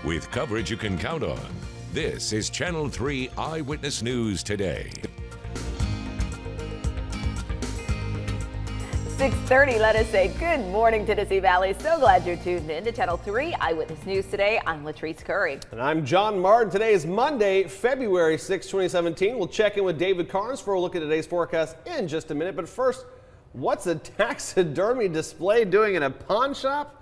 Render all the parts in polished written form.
with coverage you can count on. This is Channel 3 Eyewitness News Today. 6:30, let us say good morning, Tennessee Valley. So glad you're tuned in to Channel 3 Eyewitness News Today. I'm Latrice Curry. And I'm John Martin. Today is Monday, February 6, 2017. We'll check in with David Carnes for a look at today's forecast in just a minute. But first, what's a taxidermy display doing in a pawn shop?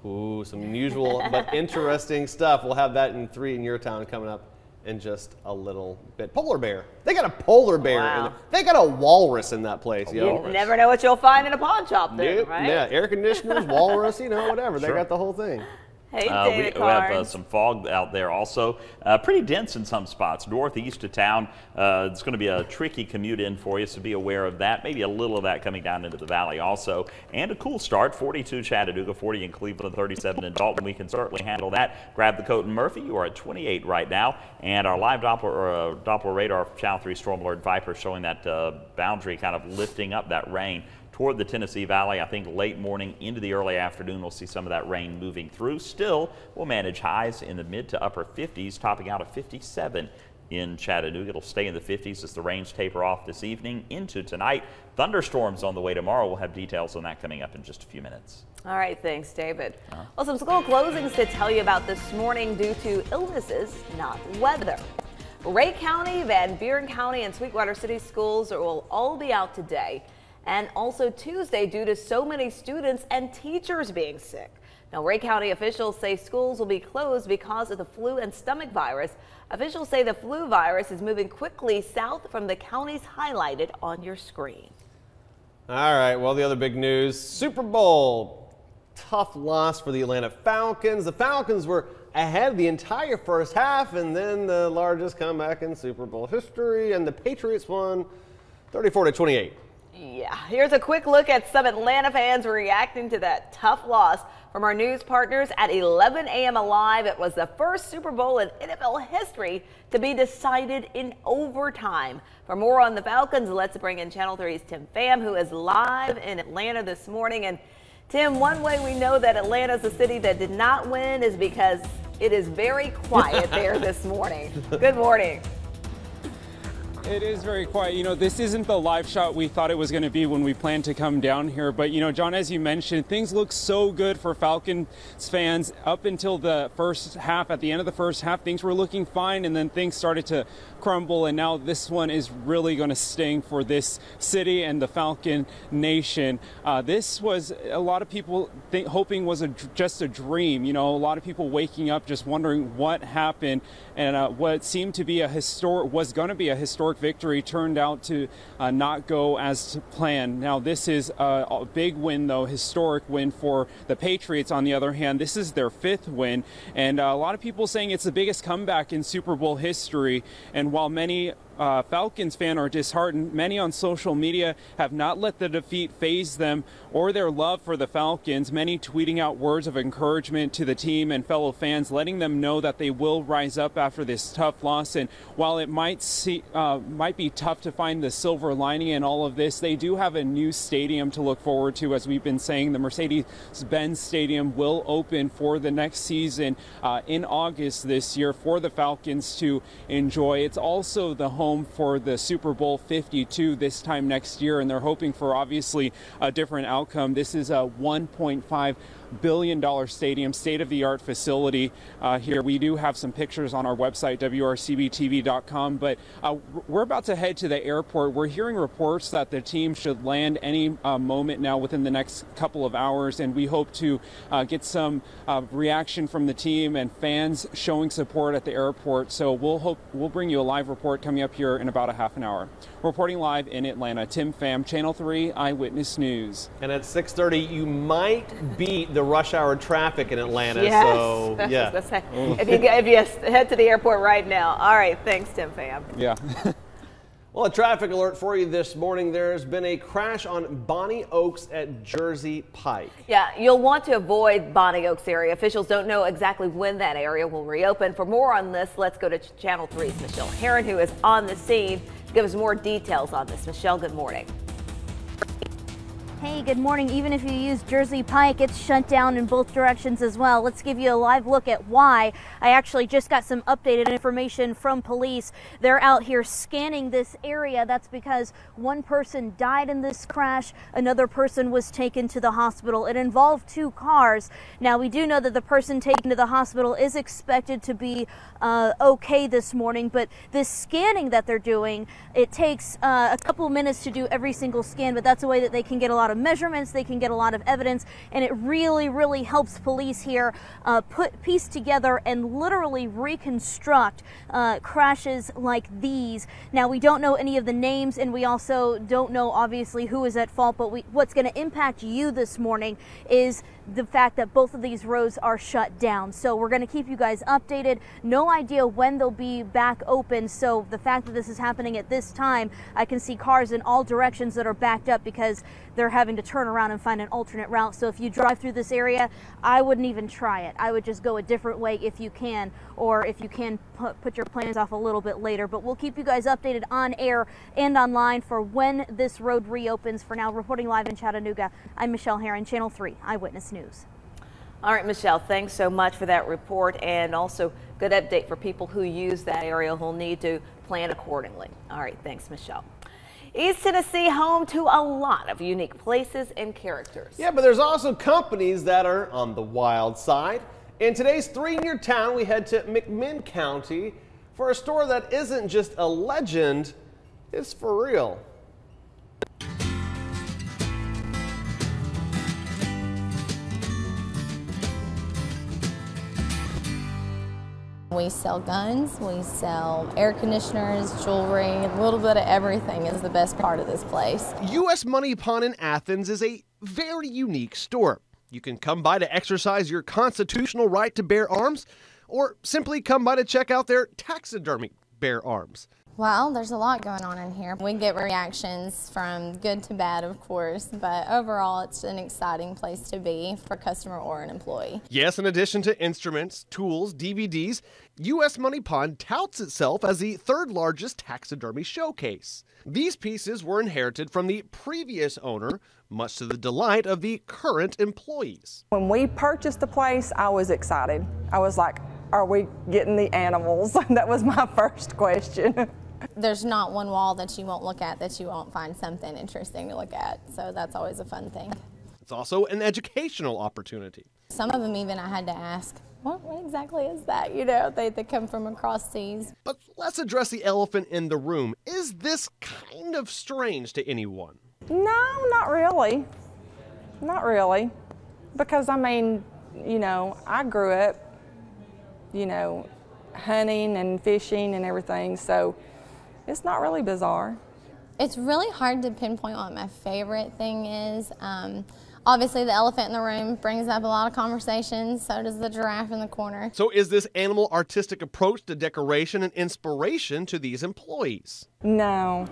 Ooh, some unusual but interesting stuff. We'll have that in 3 in your town coming up in just a little bit. Polar bear. They got a polar bear. Wow. In there. They got a walrus in that place. You never know what you'll find in a pawn shop there, Nope. right? Yeah, air conditioners, walrus, whatever. They Sure. got the whole thing. Hey, we David have some fog out there also. Pretty dense in some spots. Northeast of town, it's going to be a tricky commute in for you, so be aware of that. Maybe a little of that coming down into the valley also. And a cool start, 42 Chattanooga, 40 in Cleveland, 37 in Dalton. We can certainly handle that. Grab the coat and Murphy. You are at 28 right now. And our live Doppler radar Channel 3 Storm Alert Viper showing that boundary kind of lifting up that rain toward the Tennessee Valley. I think late morning into the early afternoon, we'll see some of that rain moving through. Still, we'll manage highs in the mid to upper 50s, topping out at 57 in Chattanooga. It'll stay in the 50s as the rains taper off this evening into tonight. Thunderstorms on the way tomorrow. We'll have details on that coming up in just a few minutes. All right, thanks, David. Well, some school closings to tell you about this morning due to illnesses, not weather. Ray County, Van Buren County, and Sweetwater City schools will all be out today. And also Tuesday due to so many students and teachers being sick. Now, Ray County officials say schools will be closed because of the flu and stomach virus. Officials say the flu virus is moving quickly south from the counties highlighted on your screen. All right, well, the other big news, Super Bowl. Tough loss for the Atlanta Falcons. The Falcons were ahead the entire first half, and then the largest comeback in Super Bowl history, and the Patriots won 34-28. Yeah, here's a quick look at some Atlanta fans reacting to that tough loss from our news partners at 11 a.m. Alive. It was the first Super Bowl in NFL history to be decided in overtime. For more on the Falcons, let's bring in Channel 3's Tim Pham, who is live in Atlanta this morning. And Tim, one way we know that Atlanta is a city that did not win is because it is very quiet there this morning. Good morning. It is very quiet. This isn't the live shot we thought it was going to be when we planned to come down here. But, John, as you mentioned, things look so good for Falcons fans up until the first half. At the end of the first half, things were looking fine, and then things started to crumble. And now this one is really going to sting for this city and the Falcon Nation. This was a lot of people hoping was just a dream. A lot of people waking up just wondering what happened. And what seemed to be was going to be a historic victory turned out to not go as planned. Now, this is a big win, though, historic win for the Patriots. On the other hand, this is their 5th win, and a lot of people saying it's the biggest comeback in Super Bowl history. And while many Falcons fans are disheartened, many on social media have not let the defeat faze them or their love for the Falcons, many tweeting out words of encouragement to the team and fellow fans, letting them know that they will rise up after this tough loss. And while it might be tough to find the silver lining in all of this, they do have a new stadium to look forward to. As we've been saying, the Mercedes-Benz Stadium will open for the next season in August this year for the Falcons to enjoy. It's also the home for the Super Bowl 52 this time next year, and they're hoping for obviously a different outcome. This is a $1.5 billion stadium, state-of-the-art facility here. We do have some pictures on our website, WRCBTV.com, but we're about to head to the airport. We're hearing reports that the team should land any moment now within the next couple of hours, and we hope to get some reaction from the team and fans showing support at the airport. So we'll bring you a live report coming up here in about a half an hour. Reporting live in Atlanta, Tim Pham, Channel 3 Eyewitness News. And at 6:30, you might beat the rush hour traffic in Atlanta. Yes, so yeah. If you head to the airport right now. All right, thanks, Tim Pham. Yeah. Well, a traffic alert for you this morning. There's been a crash on Bonnie Oaks at Jersey Pike. Yeah, you'll want to avoid Bonnie Oaks area. Officials don't know exactly when that area will reopen. For more on this, let's go to Channel 3's Michelle Herron, who is on the scene to give us more details on this. Michelle, good morning. Hey, good morning. Even if you use Jersey Pike, it's shut down in both directions as well. Let's give you a live look at why. I actually just got some updated information from police. They're out here scanning this area. That's because one person died in this crash. Another person was taken to the hospital. It involved 2 cars. Now, we do know that the person taken to the hospital is expected to be okay this morning, but this scanning that they're doing, it takes a couple minutes to do every single scan, but that's a way that they can get a lot of measurements, they can get a lot of evidence, and it really helps police here piece together and literally reconstruct crashes like these. Now, we don't know any of the names, and we also don't know obviously who is at fault, but what's going to impact you this morning is the fact that both of these roads are shut down. So we're going to keep you guys updated. No idea when they'll be back open. So the fact that this is happening at this time, I can see cars in all directions that are backed up because they're having to turn around and find an alternate route. So if you drive through this area, I wouldn't even try it. I would just go a different way if you can, or if you can put your plans off a little bit later. But we'll keep you guys updated on air and online for when this road reopens. For now, reporting live in Chattanooga, I'm Michelle Herron, Channel 3 Eyewitness News. All right, Michelle, thanks so much for that report, and also good update for people who use that area who'll need to plan accordingly. All right, thanks, Michelle. East Tennessee, home to a lot of unique places and characters. Yeah, but there's also companies that are on the wild side. In today's 3 Near Town, we head to McMinn County for a store that isn't just a legend, it's for real. We sell guns, we sell air conditioners, jewelry, a little bit of everything is the best part of this place. U.S. Money Pawn in Athens is a very unique store. You can come by to exercise your constitutional right to bear arms, or simply come by to check out their taxidermy bear arms. Well, there's a lot going on in here. We get reactions from good to bad, of course, but overall it's an exciting place to be for a customer or an employee. Yes, in addition to instruments, tools, DVDs, U.S. Money Pawn touts itself as the 3rd largest taxidermy showcase. These pieces were inherited from the previous owner, much to the delight of the current employees. When we purchased the place, I was excited. I was like, are we getting the animals? That was my first question. There's not one wall that you won't look at that you won't find something interesting to look at, so that's always a fun thing. It's also an educational opportunity. Some of them even I had to ask, what exactly is that? You know, they come from across seas. But let's address the elephant in the room. Is this kind of strange to anyone? No, not really. Not really. Because, I mean, you know, I grew up, you know, hunting and fishing and everything, so it's not really bizarre. It's really hard to pinpoint what my favorite thing is. Obviously, the elephant in the room brings up a lot of conversations, so does the giraffe in the corner. So is this animal artistic approach to decoration an inspiration to these employees? No.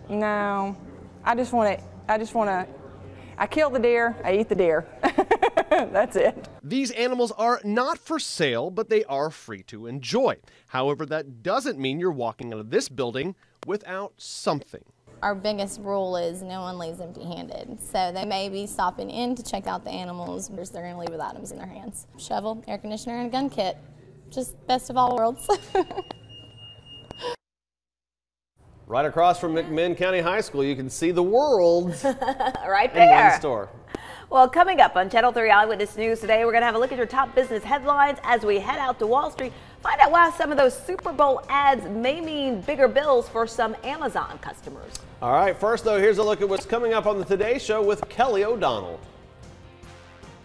I just want to, I kill the deer, I eat the deer. That's it. These animals are not for sale, but they are free to enjoy. However, that doesn't mean you're walking out of this building without something. Our biggest rule is no one leaves empty-handed. So they may be stopping in to check out the animals, but they're going to leave with items in their hands. Shovel, air conditioner, and a gun kit. Just best of all worlds. Right across from McMinn County High School, you can see the world right in there. one store. Well, coming up on Channel 3 Eyewitness News today, we're going to have a look at your top business headlines as we head out to Wall Street. Find out why some of those Super Bowl ads may mean bigger bills for some Amazon customers. All right, first though, here's a look at what's coming up on the Today Show with Kelly O'Donnell.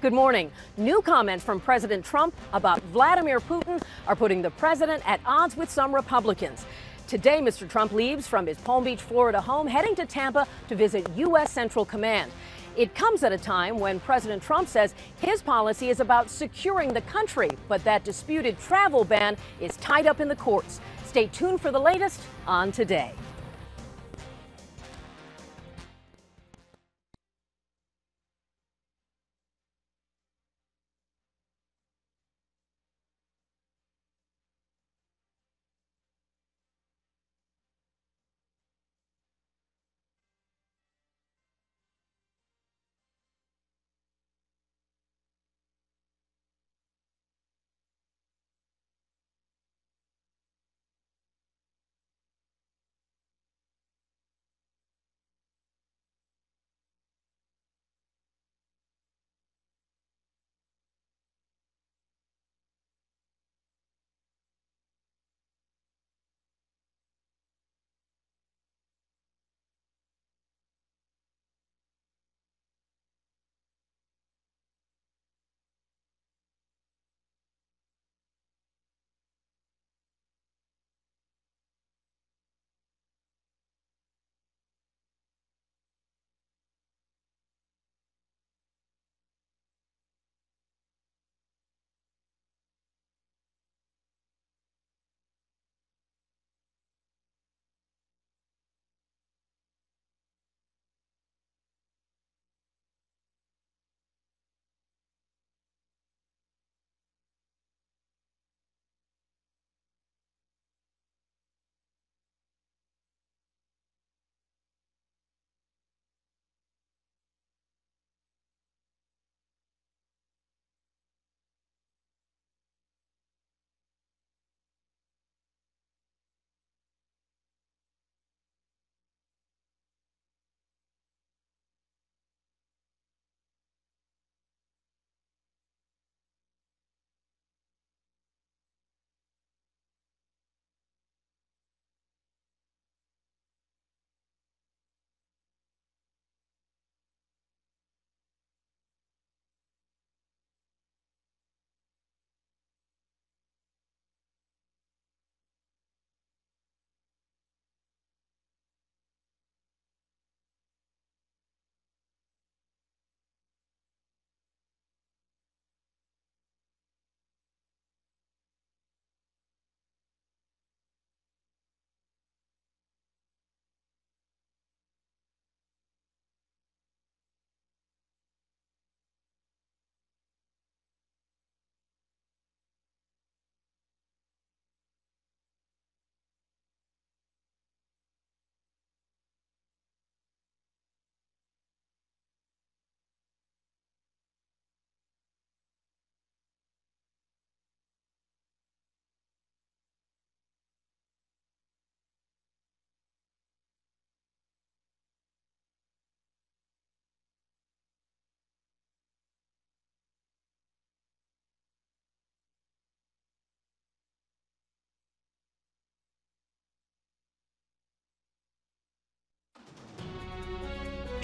Good morning. New comments from President Trump about Vladimir Putin are putting the president at odds with some Republicans. Today, Mr. Trump leaves from his Palm Beach, Florida home, heading to Tampa to visit U.S. Central Command. It comes at a time when President Trump says his policy is about securing the country, but that disputed travel ban is tied up in the courts. Stay tuned for the latest on Today.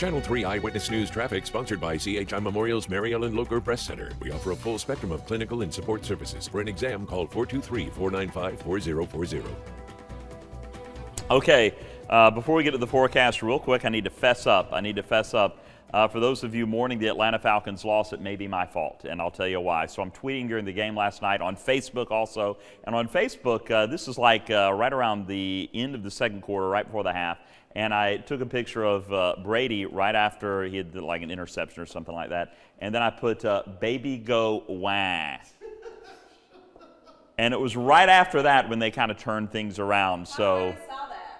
Channel 3 Eyewitness News traffic sponsored by CHI Memorial's Mary Ellen Locher Breast Center. We offer a full spectrum of clinical and support services. For an exam, call 423-495-4040. Okay, before we get to the forecast real quick, I need to fess up. For those of you mourning the Atlanta Falcons loss, it may be my fault, and I'll tell you why. So I'm tweeting during the game last night, on Facebook also. And on Facebook, this is like right around the end of the second quarter, right before the half. And I took a picture of Brady right after he had like an interception or something like that. And then I put, baby go wah. And it was right after that when they kind of turned things around. So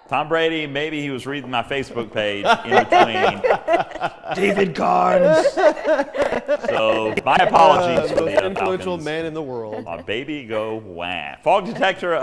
Tom Brady, maybe he was reading my Facebook page in between. David Carnes. So my apologies for the most influential Falcons. man in the world. Baby go wah. Fog detector,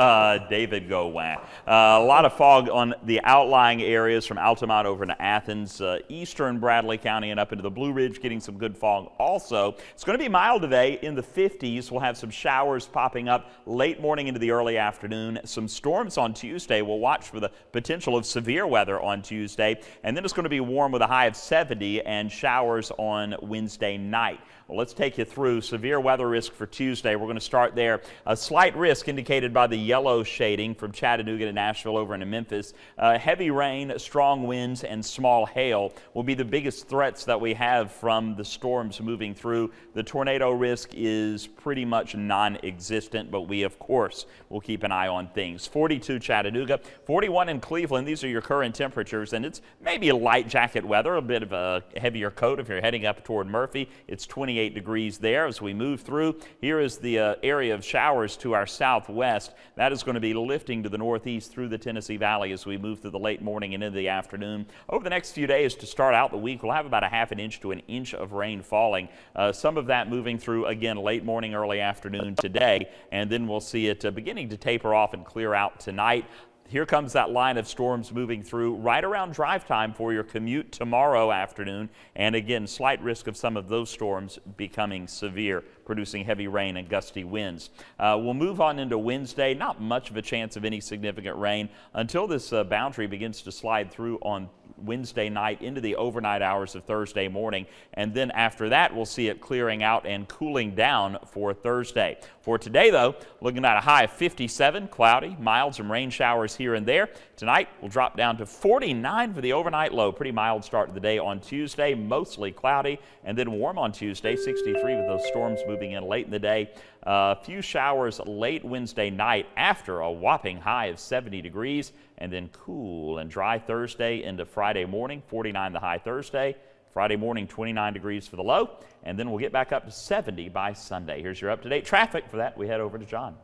David go wah. A lot of fog on the outlying areas from Altamont over to Athens, eastern Bradley County and up into the Blue Ridge, getting some good fog also. It's going to be mild today in the 50s. We'll have some showers popping up late morning into the early afternoon. Some storms on Tuesday. We'll watch for the potential of severe weather on Tuesday. And then it's going to be warm with a high of 70 and showers on Wednesday night. Well, let's take you through severe weather risk for Tuesday. We're going to start there. A slight risk indicated by the yellow shading from Chattanooga to Nashville over into Memphis. Heavy rain, strong winds, and small hail will be the biggest threats that we have from the storms moving through. The tornado risk is pretty much non-existent, but we, of course, will keep an eye on things. 42 Chattanooga, 41 in Cleveland. These are your current temperatures, and it's maybe a light jacket weather, a bit of a heavier coat if you're heading up toward Murphy. It's 28 degrees there as we move through. Here is the area of showers to our southwest. That is going to be lifting to the northeast through the Tennessee Valley as we move through the late morning and into the afternoon. Over the next few days to start out the week, we'll have about a half an inch to an inch of rain falling. Some of that moving through again late morning, early afternoon today, and then we'll see it beginning to taper off and clear out tonight. Here comes that line of storms moving through right around drive time for your commute tomorrow afternoon. And again, slight risk of some of those storms becoming severe, producing heavy rain and gusty winds. We'll move on into Wednesday. Not much of a chance of any significant rain until this boundary begins to slide through on Wednesday night into the overnight hours of Thursday morning. And then after that, we'll see it clearing out and cooling down for Thursday. For today, though, looking at a high of 57, cloudy, mild, some rain showers here and there. Tonight, we'll drop down to 49 for the overnight low. Pretty mild start to the day on Tuesday, mostly cloudy, and then warm on Tuesday, 63 with those storms moving in late in the day. A few showers late Wednesday night after a whopping high of 70 degrees, and then cool and dry Thursday into Friday morning, 49 the high Thursday. Friday morning, 29 degrees for the low, and then we'll get back up to 70 by Sunday. Here's your up-to-date traffic. For that, we head over to John.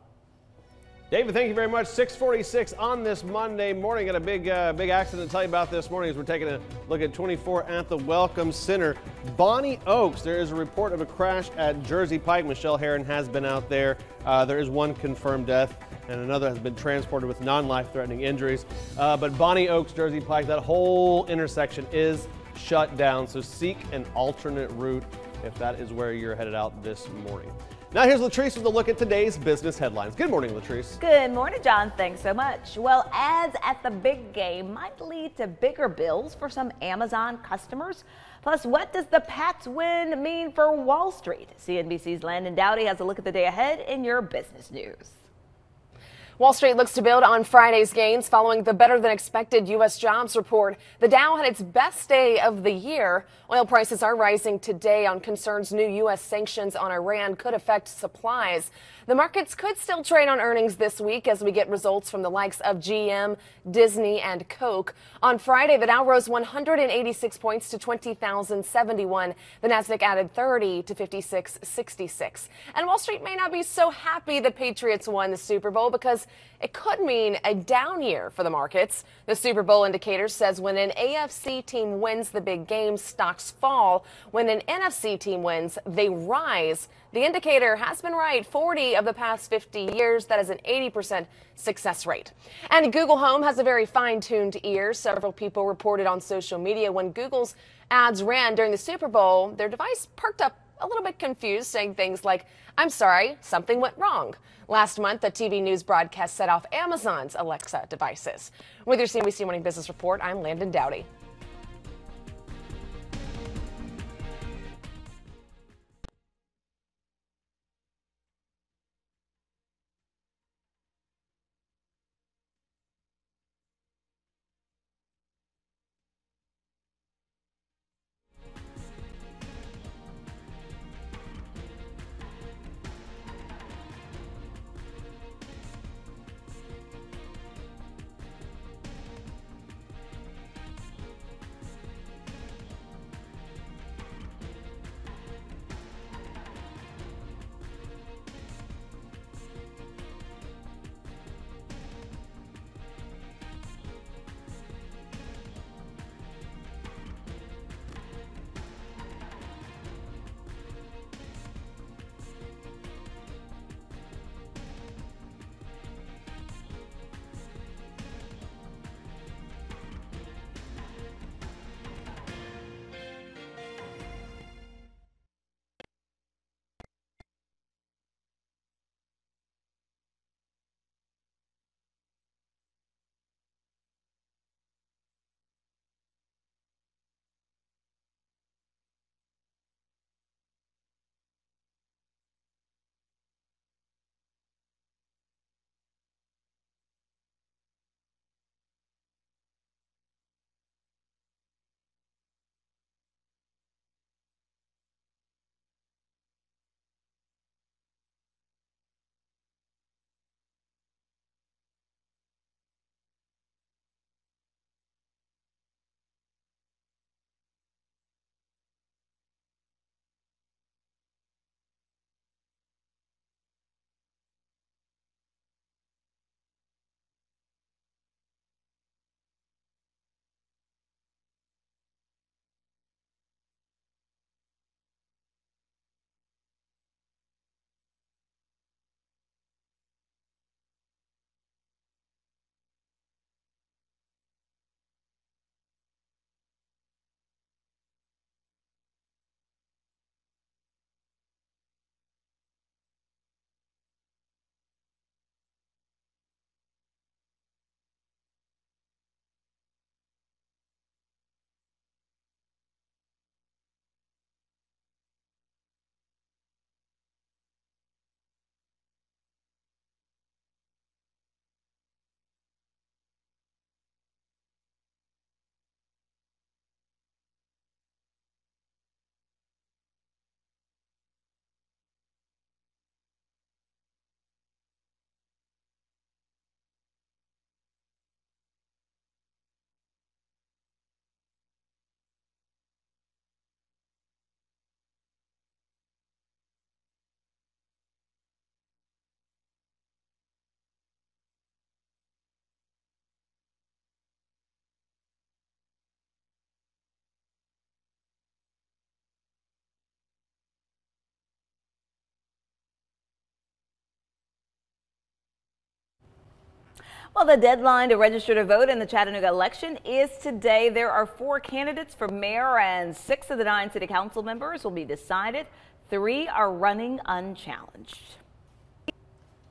David, thank you very much. 6:46 on this Monday morning. Got a big accident to tell you about this morning as we're taking a look at 24 at the Welcome Center. Bonnie Oaks, there is a report of a crash at Jersey Pike. Michelle Heron has been out there. There is one confirmed death, and another has been transported with non-life-threatening injuries. But Bonnie Oaks, Jersey Pike, that whole intersection is shut down, so seek an alternate route if that is where you're headed out this morning. Now here's Latrice with a look at today's business headlines. Good morning, Latrice. Good morning, John. Thanks so much. Well, ads at the big game might lead to bigger bills for some Amazon customers. Plus, what does the Pats win mean for Wall Street? CNBC's Landon Dowdy has a look at the day ahead in your business news. Wall Street looks to build on Friday's gains following the better-than-expected U.S. jobs report. The Dow had its best day of the year. Oil prices are rising today on concerns new U.S. sanctions on Iran could affect supplies. The markets could still trade on earnings this week as we get results from the likes of GM, Disney, and Coke. On Friday, the Dow rose 186 points to 20,071. The Nasdaq added 30 to 5666. And Wall Street may not be so happy the Patriots won the Super Bowl because it could mean a down year for the markets. The Super Bowl indicator says when an AFC team wins the big game, stocks fall. When an NFC team wins, they rise. The indicator has been right 40 of the past 50 years. That is an 80% success rate. And Google Home has a very fine-tuned ear. Several people reported on social media when Google's ads ran during the Super Bowl, their device perked up a little bit confused, saying things like, "I'm sorry, something went wrong." Last month, a TV news broadcast set off Amazon's Alexa devices. With your CNBC Morning Business Report, I'm Landon Dowdy. Well, the deadline to register to vote in the Chattanooga election is today. There are 4 candidates for mayor, and 6 of the 9 city council members will be decided. 3 are running unchallenged.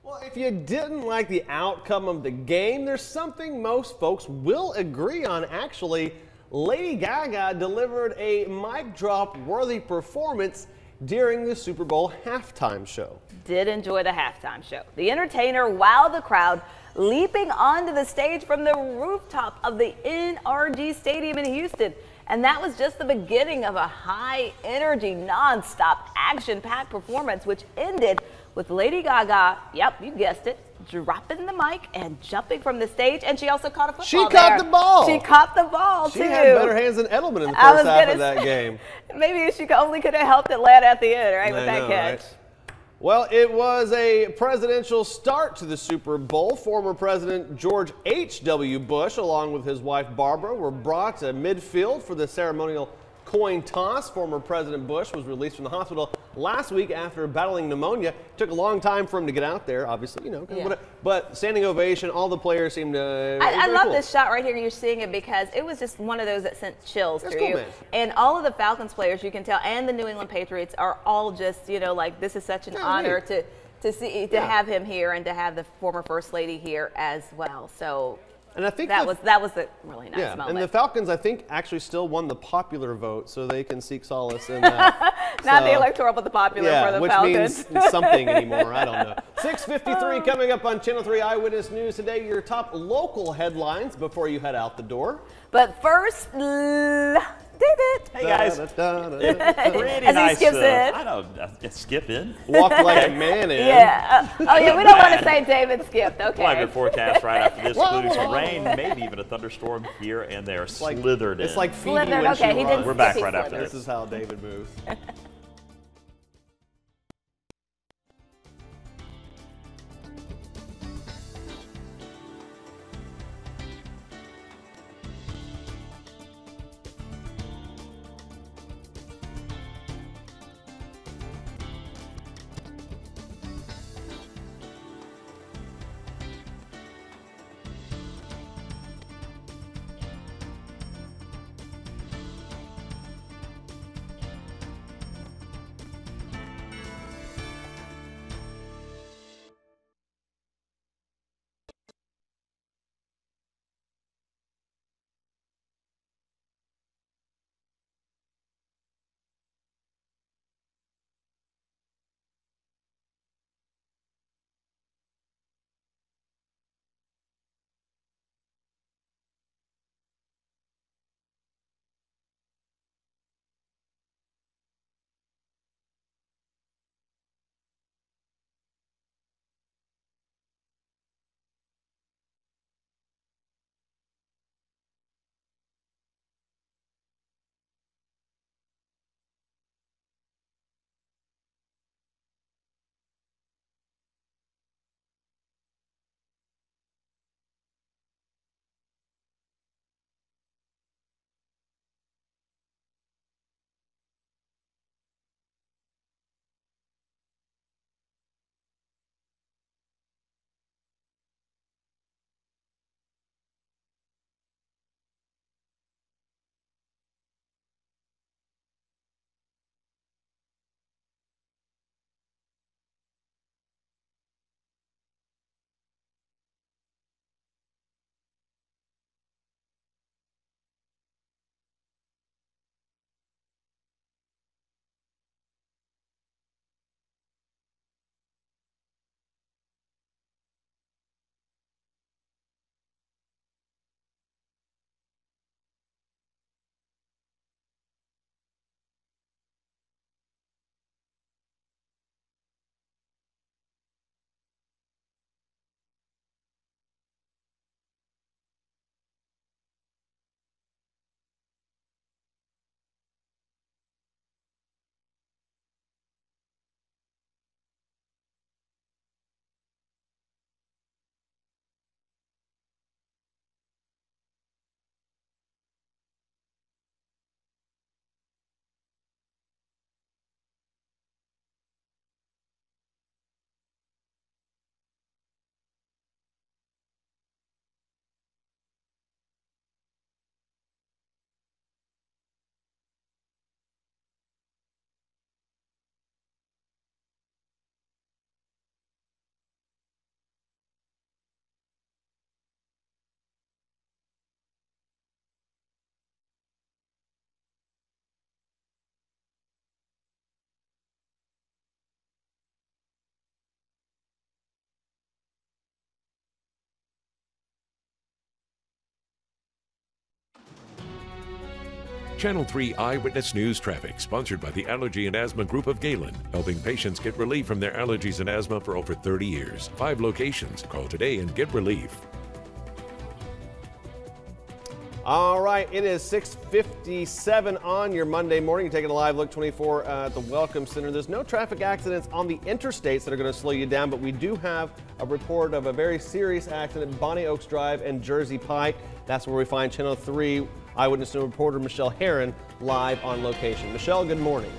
Well, if you didn't like the outcome of the game, there's something most folks will agree on. Actually, Lady Gaga delivered a mic drop worthy performance during the Super Bowl halftime show. Did enjoy the halftime show. The entertainer wowed the crowd, leaping onto the stage from the rooftop of the NRG Stadium in Houston. And that was just the beginning of a high-energy, non-stop, action-packed performance, which ended with Lady Gaga, yep, you guessed it, dropping the mic and jumping from the stage. And she also caught a football. She caught the ball. She caught the ball, too. She had better hands than Edelman in the first half of that game. Maybe she only could have helped Atlanta at the end, right, with that catch. Right? Well, it was a presidential start to the Super Bowl. Former President George H.W. Bush, along with his wife Barbara, were brought to midfield for the ceremonial coin toss. Former President Bush was released from the hospital last week after battling pneumonia. Took a long time for him to get out there, obviously, you know. Yeah. But standing ovation, all the players seemed to. I love this shot right here. You're seeing it because it was just one of those that sent chills through you. Man. And all of the Falcons players, you can tell, and the New England Patriots are all just, you know, like this is such an honor to have him here and to have the former First Lady here as well. So. And I think that was a really nice moment. And the Falcons, I think, actually still won the popular vote, so they can seek solace in that. Not the electoral, but the popular for the Falcons. Which means something anymore. I don't know. 6:53 coming up on Channel 3 Eyewitness News today. Your top local headlines before you head out the door. But first, David. Hey guys. Pretty As nice. He skips in. I know. Skip in. Walk like a man in. Yeah. Oh yeah. We don't want to say David skipped. Okay. We'll forecast right after this, including some rain, maybe even a thunderstorm here and there. Slithered in. It's like Phoebe slithered. when Okay. she He runs. didn't. We're back right after this. This is how David moves. Channel 3 Eyewitness News Traffic, sponsored by the Allergy and Asthma Group of Galen, helping patients get relief from their allergies and asthma for over 30 years. 5 locations. Call today and get relief. All right, it is 6:57 on your Monday morning. You're taking a live look 24 at the Welcome Center. There's no traffic accidents on the interstates that are going to slow you down, but we do have a report of a very serious accident at Bonnie Oaks Drive and Jersey Pike. That's where we find Channel 3 Eyewitness News reporter Michelle Herron live on location. Michelle, good morning.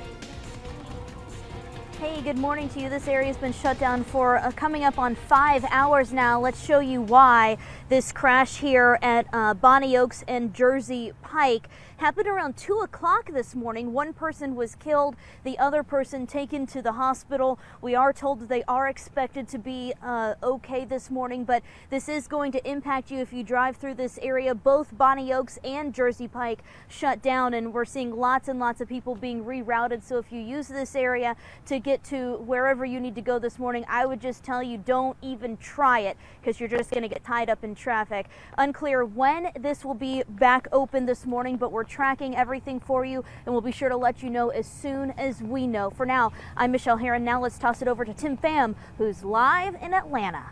Hey, good morning to you. This area has been shut down for coming up on 5 hours now. Let's show you why. This crash here at Bonnie Oaks and Jersey Pike happened around 2 o'clock this morning. One person was killed, the other person taken to the hospital. We are told that they are expected to be okay this morning, but this is going to impact you if you drive through this area. Both Bonnie Oaks and Jersey Pike shut down, and we're seeing lots and lots of people being rerouted. So if you use this area to get to wherever you need to go this morning, I would just tell you don't even try it, because you're just going to get tied up in traffic. Unclear when this will be back open this morning, but we're tracking everything for you, and we'll be sure to let you know as soon as we know. For now, I'm Michelle Herron. Now let's toss it over to Tim Pham, who's live in Atlanta.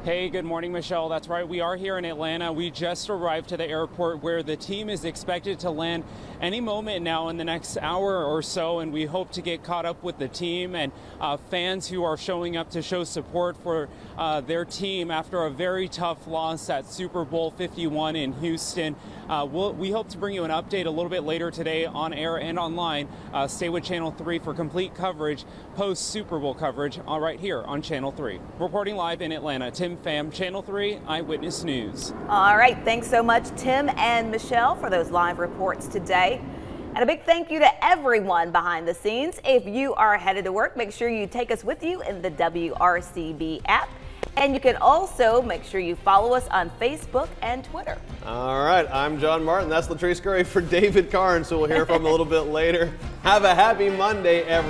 Hey, good morning, Michelle. That's right. We are here in Atlanta. We just arrived to the airport where the team is expected to land any moment now in the next hour or so, and we hope to get caught up with the team and fans who are showing up to show support for their team after a very tough loss at Super Bowl 51 in Houston. We hope to bring you an update a little bit later today on air and online. Stay with Channel 3 for complete coverage, post-Super Bowl coverage, right here on Channel 3. Reporting live in Atlanta, Tim Pham, Channel 3 Eyewitness News. All right, thanks so much, Tim and Michelle, for those live reports today. And a big thank you to everyone behind the scenes. If you are headed to work, make sure you take us with you in the WRCB app. And you can also make sure you follow us on Facebook and Twitter. All right, I'm John Martin. That's Latrice Curry for David Carnes, who we'll hear from a little bit later. Have a happy Monday, everyone.